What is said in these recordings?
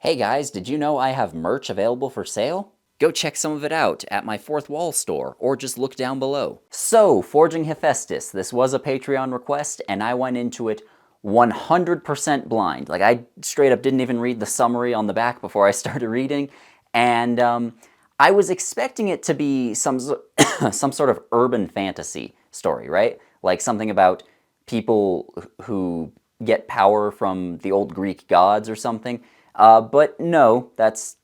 Hey guys, did you know I have merch available for sale? Go check some of it out at my Fourth Wall store, or just look down below. So, Forging Hephaestus, this was a Patreon request, and I went into it 100% blind. Like, I straight up didn't even read the summary on the back before I started reading, and I was expecting it to be some sort of urban fantasy story, right? Like something about people who get power from the old Greek gods or something. But no, that's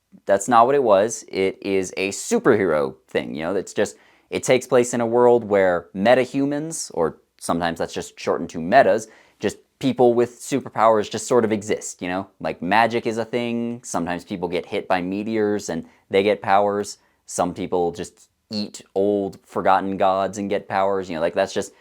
not what it was. It is a superhero thing. It's just it takes place in a world where metahumans, or sometimes that's just shortened to metas, just people with superpowers just sort of exist. Like magic is a thing. Sometimes people get hit by meteors and they get powers. Some people just eat old forgotten gods and get powers. Like that's just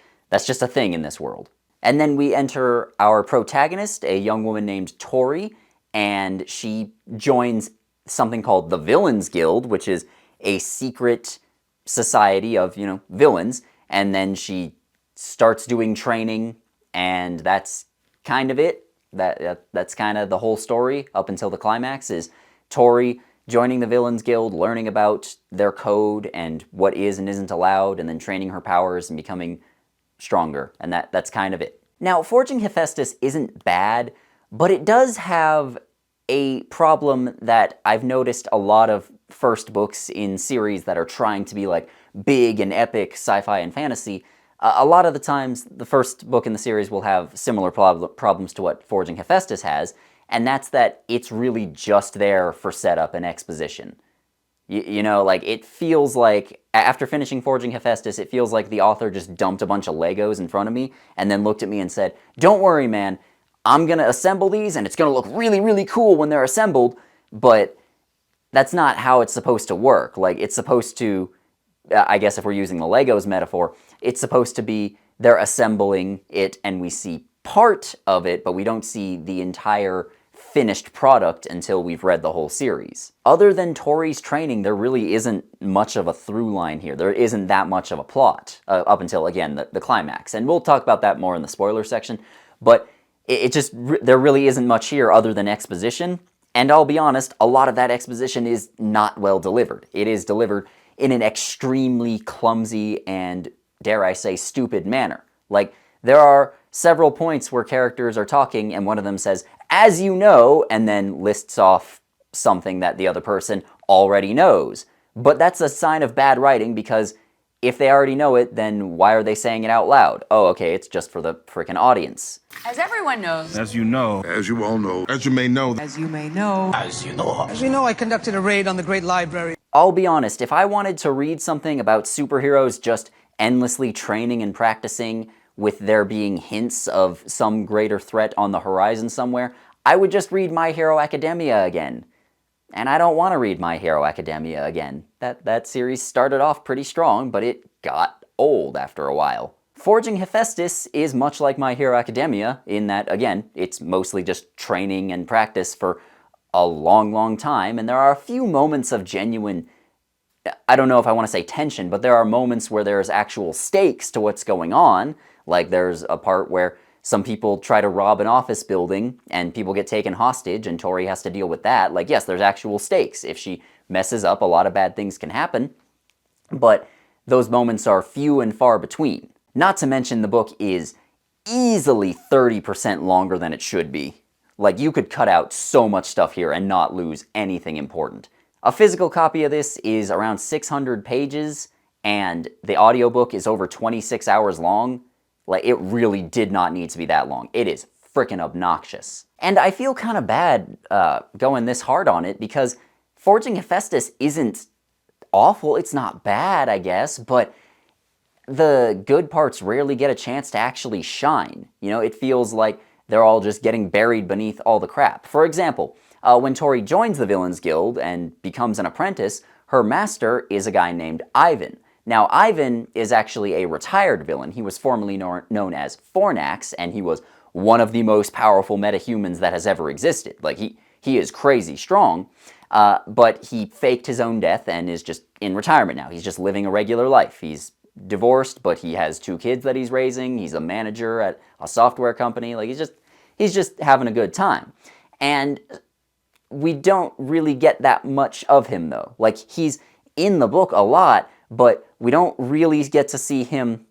a thing in this world. And then we enter our protagonist, a young woman named Tori, and she joins something called the Villains Guild, which is a secret society of, villains. And then she starts doing training, and that's kind of it. That's kind of the whole story up until the climax is Tori joining the Villains Guild, learning about their code and what is and isn't allowed, and then training her powers and becoming stronger, and that's kind of it. Now, Forging Hephaestus isn't bad, but it does have a problem that I've noticed a lot of first books in series that are trying to be like big and epic sci-fi and fantasy. A lot of the times, the first book in the series will have similar problems to what Forging Hephaestus has, and that's that it's really just there for setup and exposition. Like, it feels like, after finishing Forging Hephaestus, it feels like the author just dumped a bunch of Legos in front of me and then looked at me and said, "Don't worry, man, I'm going to assemble these and it's going to look really, really cool when they're assembled," but that's not how it's supposed to work. Like, it's supposed to, I guess if we're using the Legos metaphor, it's supposed to be they're assembling it and we see part of it, but we don't see the entire finished product until we've read the whole series. Other than Tori's training, there really isn't much of a through line here. There isn't that much of a plot up until, again, the climax. And we'll talk about that more in the spoiler section, but there really isn't much here other than exposition. And I'll be honest, a lot of that exposition is not well delivered. It is delivered in an extremely clumsy and, dare I say, stupid manner. Like, there are several points where characters are talking and one of them says, "As you know," and then lists off something that the other person already knows. But that's a sign of bad writing, because if they already know it, then why are they saying it out loud? Oh, okay, it's just for the frickin' audience. As everyone knows. As you know. As you all know. As you may know. As you may know. As you know. As you know, I conducted a raid on the Great Library. I'll be honest, if I wanted to read something about superheroes just endlessly training and practicing with there being hints of some greater threat on the horizon somewhere, I would just read My Hero Academia again. And I don't want to read My Hero Academia again. That series started off pretty strong, but it got old after a while. Forging Hephaestus is much like My Hero Academia in that, again, it's mostly just training and practice for a long, long time, and there are a few moments of genuine, I don't know if I want to say tension, but there are moments where there's actual stakes to what's going on. Like, there's a part where some people try to rob an office building and people get taken hostage and Tori has to deal with that. Like, yes, there's actual stakes. If she messes up, a lot of bad things can happen. But those moments are few and far between. Not to mention the book is easily 30% longer than it should be. Like, you could cut out so much stuff here and not lose anything important. A physical copy of this is around 600 pages, and the audiobook is over 26 hours long. Like, it really did not need to be that long. It is frickin' obnoxious. And I feel kind of bad going this hard on it, because Forging Hephaestus isn't awful. It's not bad, I guess, but the good parts rarely get a chance to actually shine. It feels like they're all just getting buried beneath all the crap. For example, when Tori joins the Villains Guild and becomes an apprentice, her master is a guy named Ivan. Now, Ivan is actually a retired villain. He was formerly known as Fornax, and he was one of the most powerful metahumans that has ever existed. Like, he is crazy strong, but he faked his own death and is just in retirement now. He's just living a regular life. He's divorced, but he has 2 kids that he's raising. He's a manager at a software company. Like, he's just having a good time. And we don't really get that much of him, though. Like, he's in the book a lot, but we don't really get to see him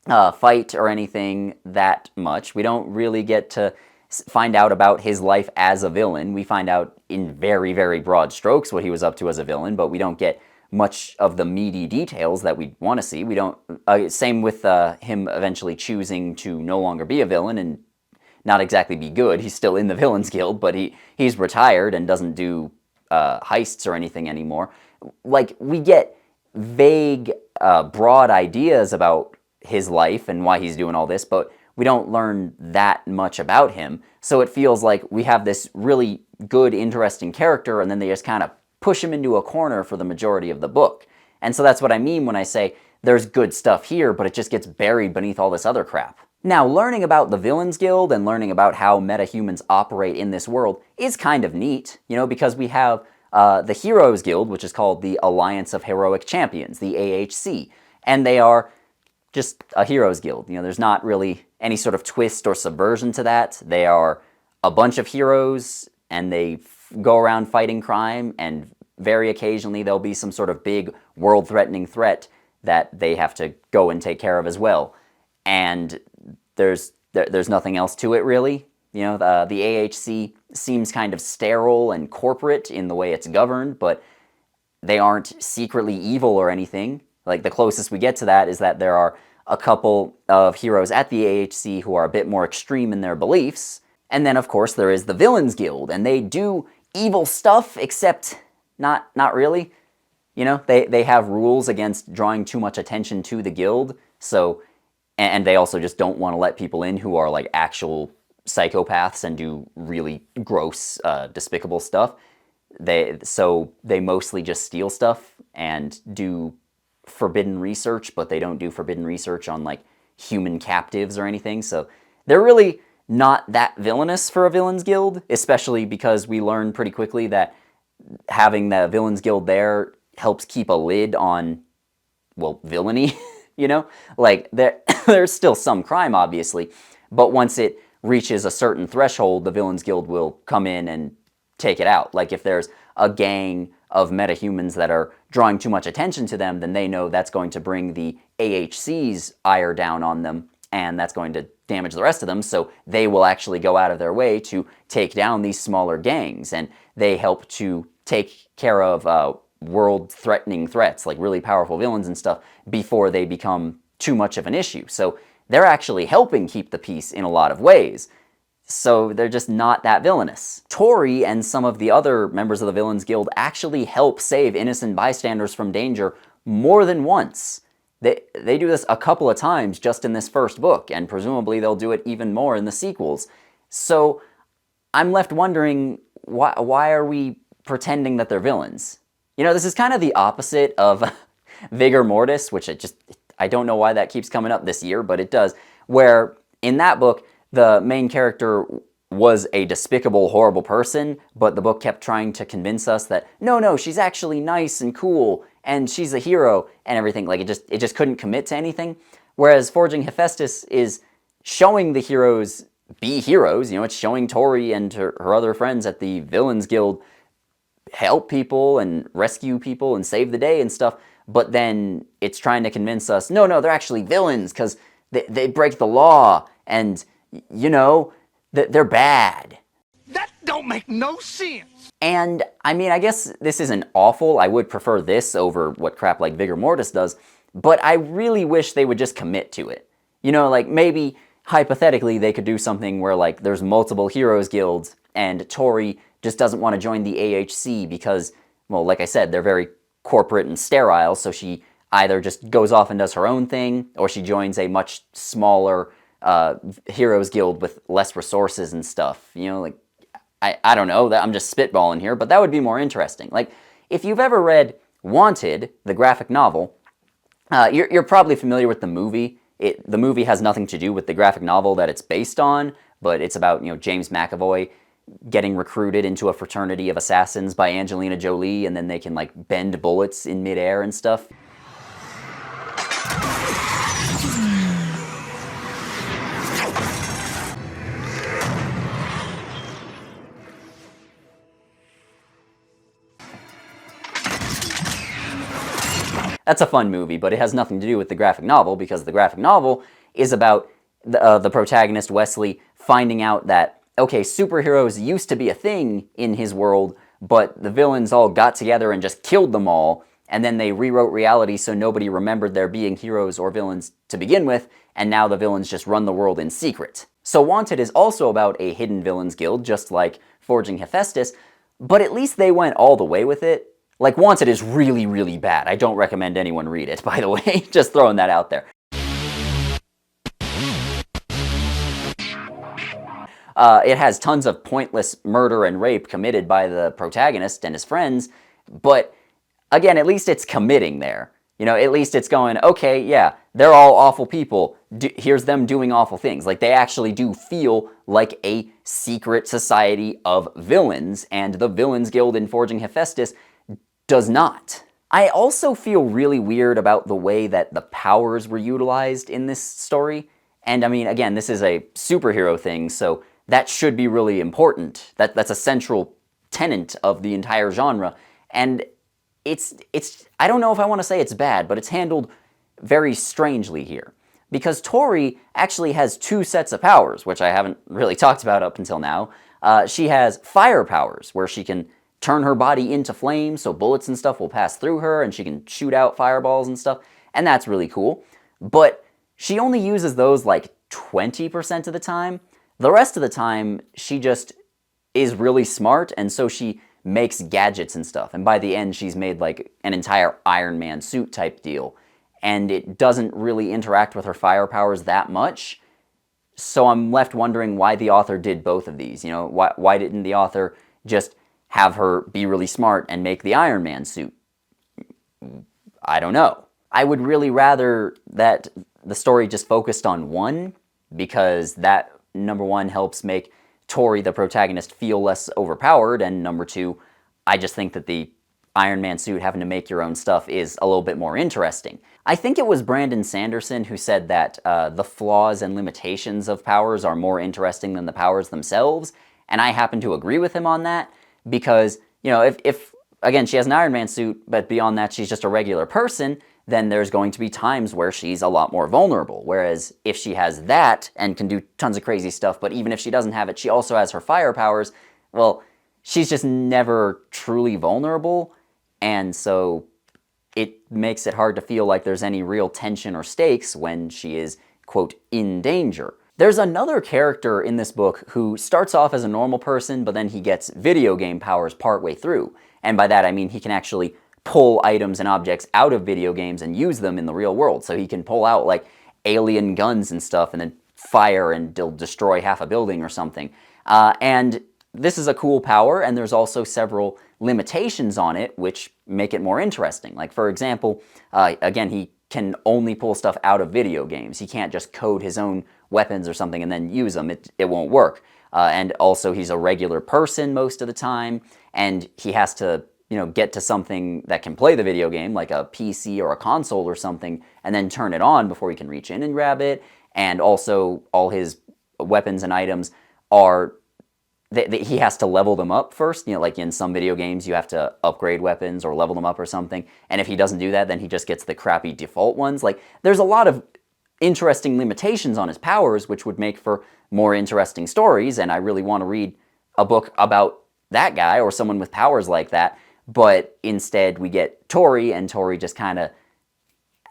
fight or anything that much. We don't really get to find out about his life as a villain. We find out in very, very broad strokes what he was up to as a villain, but we don't get much of the meaty details that we want to see. We don't. Same with him eventually choosing to no longer be a villain and not exactly be good. He's still in the Villains Guild, but he's retired and doesn't do heists or anything anymore. Like, we get vague, broad ideas about his life and why he's doing all this, but we don't learn that much about him. So it feels like we have this really good, interesting character, and then they just kind of push him into a corner for the majority of the book. And so that's what I mean when I say there's good stuff here, but it just gets buried beneath all this other crap. Now, learning about the Villains Guild and learning about how metahumans operate in this world is kind of neat, you know, because we have the Heroes Guild, which is called the Alliance of Heroic Champions, the AHC, and they are just a Heroes Guild. You know, there's not really any sort of twist or subversion to that. They are a bunch of heroes, and they go around fighting crime, and very occasionally there'll be some sort of big world-threatening threat that they have to go and take care of as well. And there's nothing else to it, really. You know, the AHC seems kind of sterile and corporate in the way it's governed, but they aren't secretly evil or anything. Like, the closest we get to that is that there are a couple of heroes at the AHC who are a bit more extreme in their beliefs. And then, of course, there is the Villains Guild, and they do evil stuff, except not really. You know, they have rules against drawing too much attention to the guild, so, and they also just don't want to let people in who are, like, actual psychopaths and do really gross, despicable stuff. So they mostly just steal stuff and do forbidden research, but they don't do forbidden research on, like, human captives or anything, so they're really not that villainous for a Villains Guild, especially because we learn pretty quickly that having the Villains Guild there helps keep a lid on, well, villainy, you know? Like, there's still some crime, obviously, but once it reaches a certain threshold, the Villains Guild will come in and take it out. Like, if there's a gang of metahumans that are drawing too much attention to them, then they know that's going to bring the AHC's ire down on them, and that's going to damage the rest of them, so they will actually go out of their way to take down these smaller gangs, and they help to take care of world-threatening threats, like really powerful villains and stuff, before they become too much of an issue. So they're actually helping keep the peace in a lot of ways. So they're just not that villainous. Tori and some of the other members of the Villains Guild actually help save innocent bystanders from danger more than once. They do this a couple of times just in this first book, and presumably they'll do it even more in the sequels. So I'm left wondering, why are we pretending that they're villains? You know, this is kind of the opposite of Vigor Mortis, which I don't know why that keeps coming up this year, but it does, where in that book, the main character was a despicable, horrible person, but the book kept trying to convince us that, no, she's actually nice and cool, and she's a hero, and everything. Like, it just couldn't commit to anything. Whereas Forging Hephaestus is showing the heroes be heroes. You know, it's showing Tori and her other friends at the Villains Guild help people and rescue people and save the day and stuff, but then it's trying to convince us, no, they're actually villains because they break the law, and, you know, they're bad. That don't make no sense. And, I mean, I guess this isn't awful. I would prefer this over what crap like Vigor Mortis does, but I really wish they would just commit to it. You know, like, maybe, hypothetically, they could do something where, like, there's multiple heroes guilds, and Tori just doesn't want to join the AHC because, well, like I said, they're very corporate and sterile, so she either just goes off and does her own thing, or she joins a much smaller heroes guild with less resources and stuff. You know, like, I don't know, I'm just spitballing here, but that would be more interesting. Like, if you've ever read Wanted, the graphic novel, you're probably familiar with the movie. The movie has nothing to do with the graphic novel that it's based on, but it's about, you know, James McAvoy getting recruited into a fraternity of assassins by Angelina Jolie, and then they can, like, bend bullets in midair and stuff. That's a fun movie, but it has nothing to do with the graphic novel, because the graphic novel is about the protagonist, Wesley, finding out that, okay, superheroes used to be a thing in his world, but the villains all got together and just killed them all, and then they rewrote reality so nobody remembered there being heroes or villains to begin with, and now the villains just run the world in secret. So Wanted is also about a hidden villains guild, just like Forging Hephaestus, but at least they went all the way with it. Like, Wanted is really, really bad. I don't recommend anyone read it, by the way. Just throwing that out there. It has tons of pointless murder and rape committed by the protagonist and his friends, but again, at least it's committing there. You know, at least it's going, okay, yeah, they're all awful people. Here's them doing awful things. Like, they actually do feel like a secret society of villains, and the Villains Guild in Forging Hephaestus does not. I also feel really weird about the way that the powers were utilized in this story. And I mean, again, this is a superhero thing, so that should be really important. That's a central tenet of the entire genre. And it's I don't know if I want to say it's bad, but it's handled very strangely here. Because Tori actually has two sets of powers, which I haven't really talked about up until now. She has fire powers, where she can turn her body into flames, so bullets and stuff will pass through her, and she can shoot out fireballs and stuff, and that's really cool. But she only uses those like 20% of the time. The rest of the time, she just is really smart, and so she makes gadgets and stuff. And by the end, she's made like an entire Iron Man suit type deal. And it doesn't really interact with her fire powers that much. So I'm left wondering why the author did both of these. You know, why didn't the author just have her be really smart and make the Iron Man suit? I don't know. I would really rather that the story just focused on one, because that, number one, helps make Tori, the protagonist, feel less overpowered, and number two, I just think that the Iron Man suit, having to make your own stuff, is a little bit more interesting. I think it was Brandon Sanderson who said that the flaws and limitations of powers are more interesting than the powers themselves, and I happen to agree with him on that, because, you know, if again, she has an Iron Man suit, but beyond that she's just a regular person, then there's going to be times where she's a lot more vulnerable. Whereas if she has that and can do tons of crazy stuff, but even if she doesn't have it, she also has her fire powers, well, she's just never truly vulnerable, and so it makes it hard to feel like there's any real tension or stakes when she is, quote, in danger. There's another character in this book who starts off as a normal person, but then he gets video game powers partway through. And by that I mean he can actually pull items and objects out of video games and use them in the real world. So he can pull out like alien guns and stuff and then fire and destroy half a building or something. And this is a cool power, and there's also several limitations on it which make it more interesting. Like, for example, again, he can only pull stuff out of video games. He can't just code his own weapons or something and then use them. It won't work. And also he's a regular person most of the time, and he has to, you know, get to something that can play the video game, like a PC or a console or something, and then turn it on before he can reach in and grab it. And also all his weapons and items are, he has to level them up first. You know, like in some video games you have to upgrade weapons or level them up or something, and if he doesn't do that, then he just gets the crappy default ones. Like, there's a lot of interesting limitations on his powers, which would make for more interesting stories, and I really want to read a book about that guy or someone with powers like that. But instead we get Tori, and Tori just kind of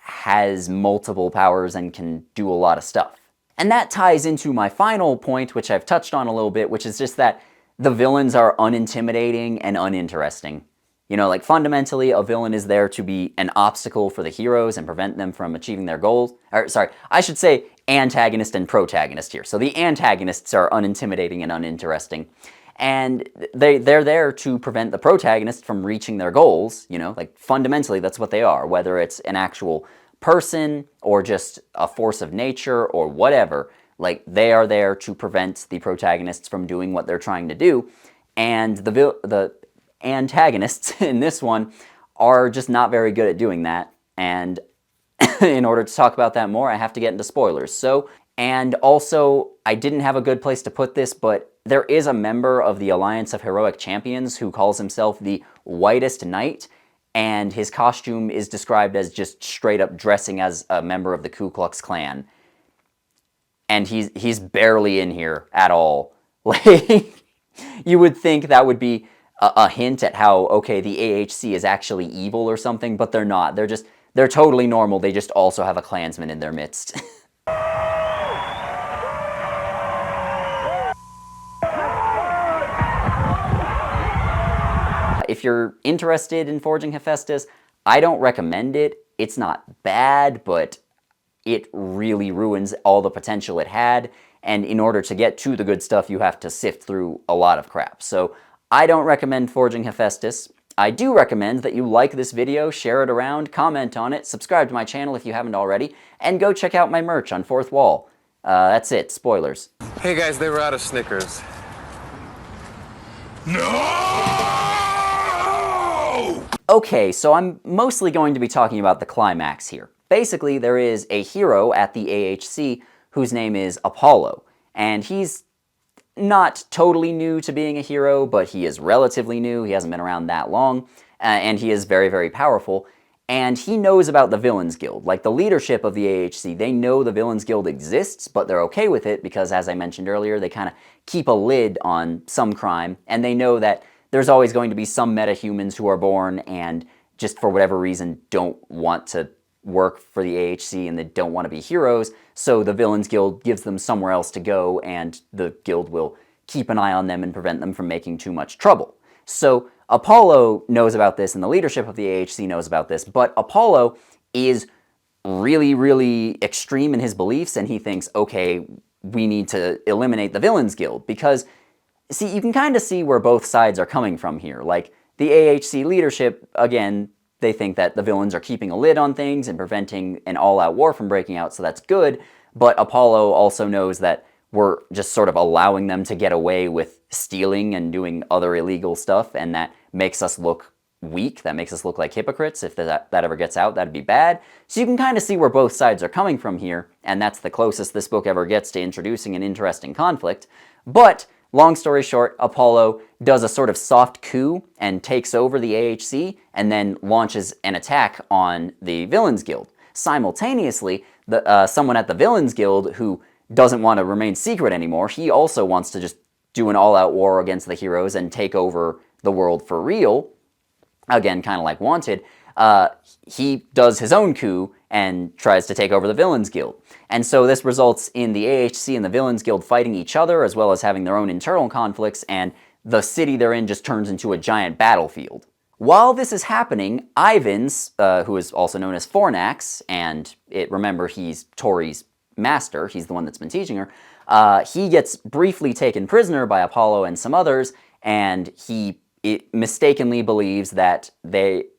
has multiple powers and can do a lot of stuff. And that ties into my final point, which I've touched on a little bit, which is just that the villains are unintimidating and uninteresting. You know, like, fundamentally, a villain is there to be an obstacle for the heroes and prevent them from achieving their goals. Or, sorry, I should say antagonist and protagonist here. So the antagonists are unintimidating and uninteresting. And they're there to prevent the protagonist from reaching their goals, you know, like, fundamentally that's what they are, whether it's an actual person or just a force of nature or whatever. Like, they are there to prevent the protagonists from doing what they're trying to do, and the antagonists in this one are just not very good at doing that. And in order to talk about that more, I have to get into spoilers. So, and also, I didn't have a good place to put this, but there is a member of the Alliance of Heroic Champions who calls himself the Whitest Knight, and his costume is described as just straight up dressing as a member of the Ku Klux Klan. And he's barely in here at all. Like, you would think that would be a hint at how, okay, the AHC is actually evil or something, but they're not. They're totally normal. They just also have a Klansman in their midst. If you're interested in forging Hephaestus, I don't recommend it. It's not bad, but it really ruins all the potential it had, and in order to get to the good stuff, you have to sift through a lot of crap. So I don't recommend forging Hephaestus. I do recommend that you like this video, share it around, comment on it, subscribe to my channel if you haven't already, and go check out my merch on Fourth Wall. That's it. Spoilers. Hey guys, they were out of Snickers. Okay, so I'm mostly going to be talking about the climax here. Basically, there is a hero at the AHC whose name is Apollo, and he's not totally new to being a hero, but he is relatively new. He hasn't been around that long, and he is very, very powerful, and he knows about the Villains Guild. Like, the leadership of the AHC, they know the Villains Guild exists, but they're okay with it because, as I mentioned earlier, they kind of keep a lid on some crime, and they know that there's always going to be some metahumans who are born and just for whatever reason don't want to work for the AHC and they don't want to be heroes, so the Villains Guild gives them somewhere else to go, and the guild will keep an eye on them and prevent them from making too much trouble. So Apollo knows about this, and the leadership of the AHC knows about this, but Apollo is really, really extreme in his beliefs, and he thinks, okay, we need to eliminate the Villains Guild, because see, you can kind of see where both sides are coming from here. Like, the AHC leadership, again, they think that the villains are keeping a lid on things and preventing an all-out war from breaking out, so that's good. But Apollo also knows that we're just sort of allowing them to get away with stealing and doing other illegal stuff, and that makes us look weak. That makes us look like hypocrites. If that ever gets out, that'd be bad. So you can kind of see where both sides are coming from here, and that's the closest this book ever gets to introducing an interesting conflict. But long story short, Apollo does a sort of soft coup and takes over the AHC and then launches an attack on the Villains Guild. Simultaneously, someone at the Villains Guild who doesn't want to remain secret anymore, he also wants to just do an all-out war against the heroes and take over the world for real. Again, kind of like Wanted. He does his own coup and tries to take over the Villains Guild. And so this results in the AHC and the Villains Guild fighting each other, as well as having their own internal conflicts, and the city they're in just turns into a giant battlefield. While this is happening, Ivans, who is also known as Fornax, and remember, he's Tori's master, he's the one that's been teaching her, he gets briefly taken prisoner by Apollo and some others, and he mistakenly believes that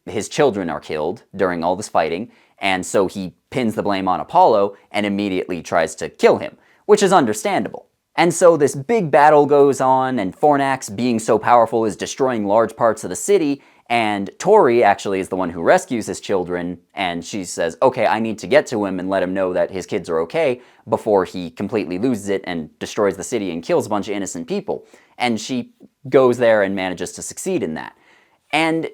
his children are killed during all this fighting, and so he pins the blame on Apollo and immediately tries to kill him, which is understandable. And so this big battle goes on, and Fornax, being so powerful, is destroying large parts of the city, and Tori actually is the one who rescues his children, and she says, okay, I need to get to him and let him know that his kids are okay before he completely loses it and destroys the city and kills a bunch of innocent people. And she goes there and manages to succeed in that. And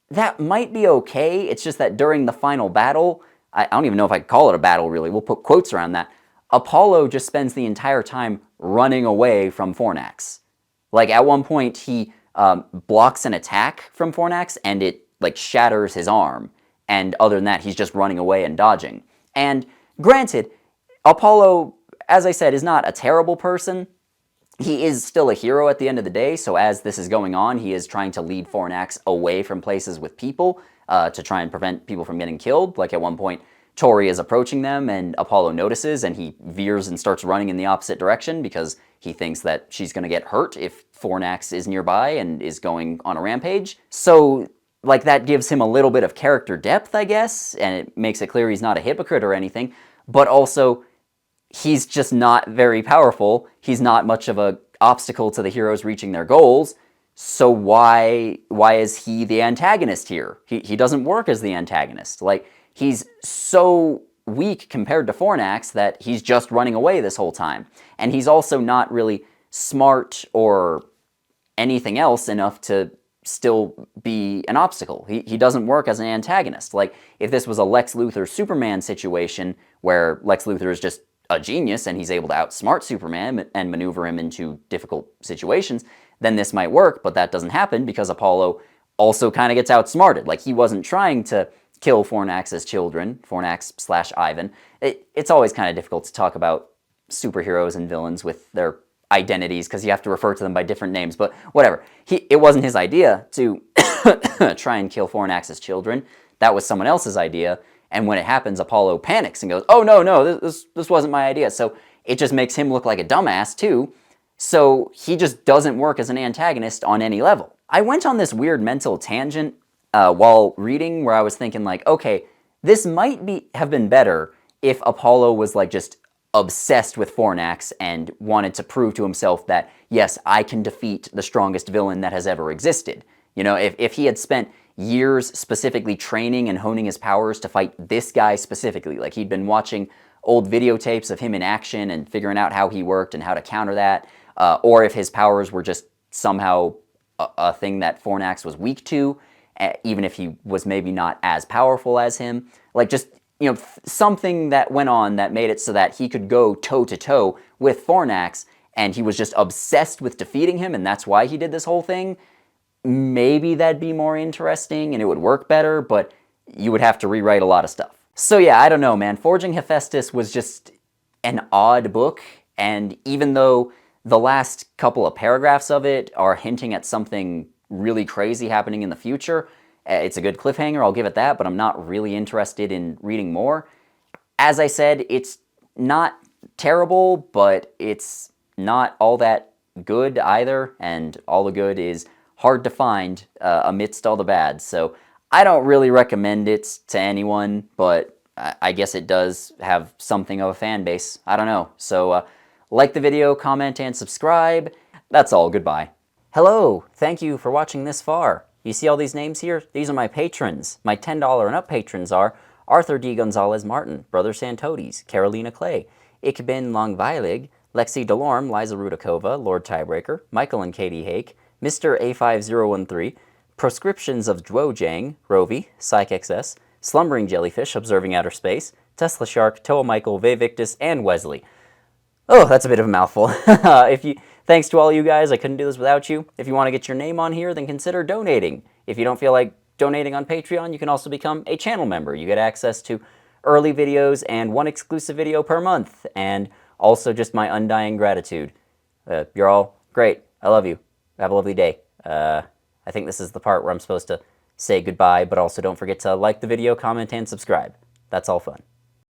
that might be okay, it's just that during the final battle, I don't even know if I could call it a battle really, we'll put quotes around that, Apollo just spends the entire time running away from Fornax. Like, at one point he blocks an attack from Fornax and it like shatters his arm, and other than that he's just running away and dodging. And granted, Apollo, as I said, is not a terrible person. He is still a hero at the end of the day, so as this is going on, he is trying to lead Fornax away from places with people to try and prevent people from getting killed. Like, at one point, Tori is approaching them, and Apollo notices, and he veers and starts running in the opposite direction because he thinks that she's going to get hurt if Fornax is nearby and is going on a rampage. So, like, that gives him a little bit of character depth, I guess, and it makes it clear he's not a hypocrite or anything, but also he's just not very powerful. He's not much of an obstacle to the heroes reaching their goals. So why is he the antagonist here? He doesn't work as the antagonist. Like, he's so weak compared to Fornax that he's just running away this whole time. And he's also not really smart or anything else enough to still be an obstacle. He doesn't work as an antagonist. Like, if this was a Lex Luthor Superman situation where Lex Luthor is just a genius and he's able to outsmart Superman and maneuver him into difficult situations, then this might work, but that doesn't happen because Apollo also kind of gets outsmarted. Like, he wasn't trying to kill Fornax's children, Fornax/Ivan. It's always kind of difficult to talk about superheroes and villains with their identities because you have to refer to them by different names, but whatever. It wasn't his idea to try and kill Fornax's children. That was someone else's idea, and when it happens, Apollo panics and goes, oh, no, this wasn't my idea. So it just makes him look like a dumbass, too. So he just doesn't work as an antagonist on any level. I went on this weird mental tangent while reading where I was thinking, like, okay, this might have been better if Apollo was, like, just obsessed with Fornax and wanted to prove to himself that, yes, I can defeat the strongest villain that has ever existed. You know, if he had spent years specifically training and honing his powers to fight this guy specifically, like he'd been watching old videotapes of him in action and figuring out how he worked and how to counter that, or if his powers were just somehow a thing that Fornax was weak to, even if he was maybe not as powerful as him, like just, you know, something that went on that made it so that he could go toe-to-toe with Fornax, and he was just obsessed with defeating him, and that's why he did this whole thing, maybe that'd be more interesting, and it would work better, but you would have to rewrite a lot of stuff. So yeah, I don't know, man. Forging Hephaestus was just an odd book, and even though the last couple of paragraphs of it are hinting at something really crazy happening in the future, it's a good cliffhanger, I'll give it that, but I'm not really interested in reading more. As I said, it's not terrible, but it's not all that good either, and all the good is hard to find amidst all the bad. So I don't really recommend it to anyone, but I guess it does have something of a fan base. I don't know. So like the video, comment, and subscribe. That's all. Goodbye. Hello. Thank you for watching this far. You see all these names here? These are my patrons. My $10 and up patrons are Arthur D. Gonzalez Martin, Brother Santodes, Carolina Clay, Ikbin Longveilig, Lexi Delorme, Liza Rudakova, Lord Tiebreaker, Michael and Katie Hake, Mr. A5013, Proscriptions of Dwojang, Rovi, PsychXS, Slumbering Jellyfish, Observing Outer Space, Tesla Shark, Toa Michael, Vevictus, and Wesley. Oh, that's a bit of a mouthful. Thanks to all you guys. I couldn't do this without you. If you want to get your name on here, then consider donating. If you don't feel like donating on Patreon, you can also become a channel member. You get access to early videos and one exclusive video per month, and also just my undying gratitude. You're all great. I love you. Have a lovely day. I think this is the part where I'm supposed to say goodbye, but also don't forget to like the video, comment, and subscribe. That's all fun.